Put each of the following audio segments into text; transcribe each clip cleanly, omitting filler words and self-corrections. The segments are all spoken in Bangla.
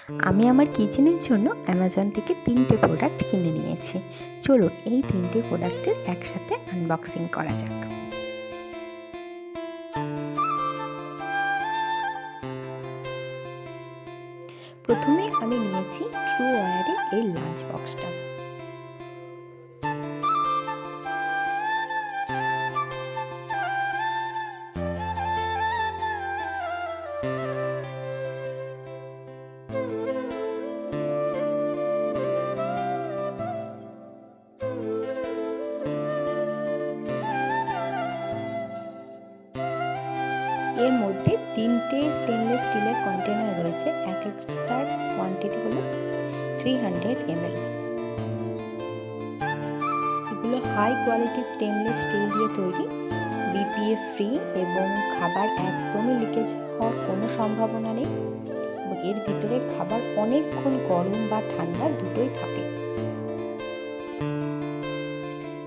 আমি আমার কিচেনের জন্য অ্যামাজন থেকে 3টে প্রোডাক্ট কিনে নিয়েছি। চলুন এই 3টে প্রোডাক্টের একসাথে আনবক্সিং করা যাক। প্রথমে আমি নিয়েছি ট্রুওয়্যারের এই লাঞ্চ বক্সটা। এর মধ্যে 3টে স্টেনলেস স্টিলের কন্টেনার রয়েছে, এক একটার কোয়ান্টিটি হলো 300 ml। এগুলো হাই কোয়ালিটি স্টেনলেস স্টিল দিয়ে তৈরি, বিপিএ ফ্রি এবং খাবার একদমই লিকেজ হওয়ার কোনো সম্ভাবনা নেই। এর ভিতরে খাবার অনেকক্ষণ গরম বা ঠান্ডা দুটোই থাকে।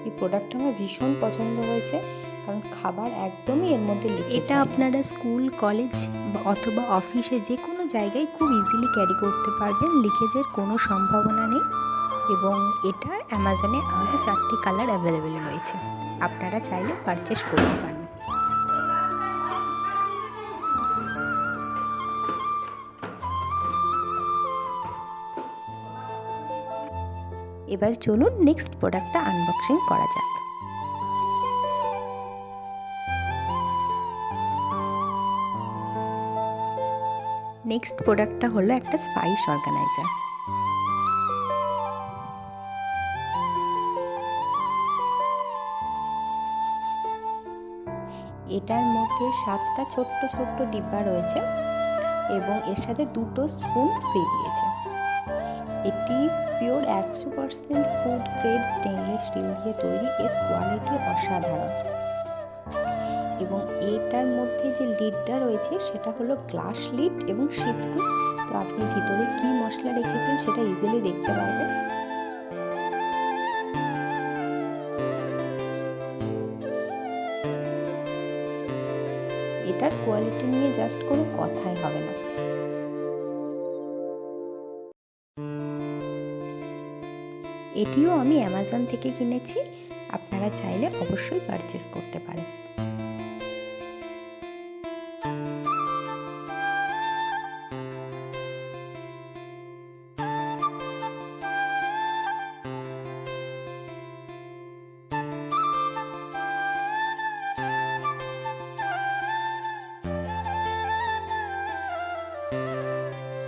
এই প্রোডাক্টটা আমার ভীষণ পছন্দ হয়েছে, কারণ খাবার একদমই এর মধ্যে লিকেজ। এটা আপনারা স্কুল, কলেজ অথবা অফিসে যে কোনো জায়গায় খুব ইজিলি ক্যারি করতে পারবেন, লিকেজের কোনো সম্ভাবনা নেই। এবং এটা অ্যামাজনে আরও 4টি কালার অ্যাভেলেবেল রয়েছে, আপনারা চাইলে পারচেস করতে পারেন। এবার চলুন নেক্সট প্রোডাক্টটা আনবক্সিং করা যাক। নেক্সট প্রোডাক্টটা হলো একটা স্পাইস অর্গানাইজার। এটার মধ্যে 7টা ছোট্ট ছোট্ট ডিব্বা রয়েছে এবং এর সাথে 2টো স্পুন ফ্রি দিয়েছে। এটি pure 100% food grade stainless steel দিয়ে তৈরি, এর কোয়ালিটি অসাধারণ। এবং এটার মধ্যে যে লিডটা রয়েছে সেটা হলো গ্লাস লিড এবং সিথ্রু, তো আপনি ভিতরে কি মশলা রেখেছেন সেটা ইজিলি দেখতে পারবেন। এটার কোয়ালিটি নিয়ে জাস্ট কোনো কথাই হবে না। এটিও আমি অ্যামাজন থেকে কিনেছি, আপনারা চাইলে অবশ্যই পারচেস করতে পারেন।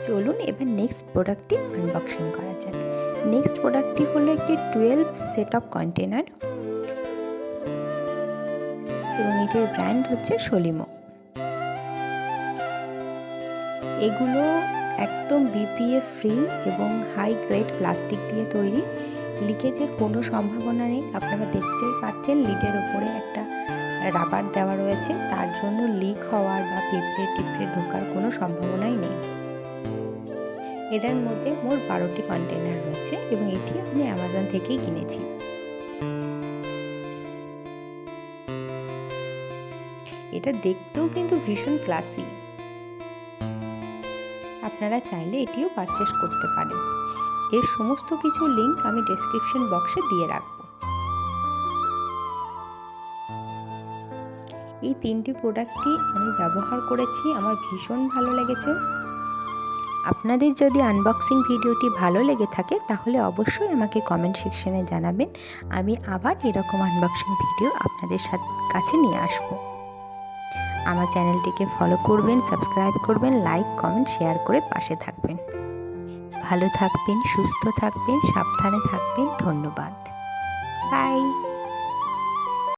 চলুন এবার নেক্সট প্রোডাক্টটি আনবক্সিং করা যাক। নেক্সট প্রোডাক্টটি হলো একটি 12 সেট অফ কন্টেনার এবং এটির ব্র্যান্ড হচ্ছে সলিমো। এগুলো একদম বিপিএ ফ্রি এবং হাই গ্রেড প্লাস্টিক দিয়ে তৈরি, লিকেজের কোনো সম্ভাবনা নেই। আপনারা দেখতেই পাচ্ছেন লিডের ওপরে একটা রাবার দেওয়া রয়েছে, তার জন্য লিক হওয়ার বা পিঁপড়ে টিপড়ে ঢোকার কোনো সম্ভাবনাই নেই। এটার মধ্যে মোট 12টি কন্টেনার রয়েছে এবং এটি আমি অ্যামাজন থেকেই কিনেছি। এটা দেখতেও কিন্তু ভীষণ ক্লাসি, আপনারা চাইলে এটিও পারচেস করতে পারেন। এর সমস্ত কিছু লিংক আমি ডেসক্রিপশন বক্সে দিয়ে রাখব। এই 3টি প্রোডাক্টই আমি ব্যবহার করেছি, আমার ভীষণ ভালো লেগেছে। আপনাদের যদি আনবক্সিং ভিডিওটি ভালো লেগে থাকে তাহলে অবশ্যই আমাকে কমেন্ট সেকশনে জানাবেন, আমি আবার এরকম আনবক্সিং ভিডিও আপনাদের কাছে নিয়ে আসব। আমার চ্যানেলটিকে ফলো করবেন, সাবস্ক্রাইব করবেন, লাইক কমেন্ট শেয়ার করে পাশে থাকবেন। ভালো থাকবেন, সুস্থ থাকবেন, সাবধানে থাকবেন। ধন্যবাদ। বাই।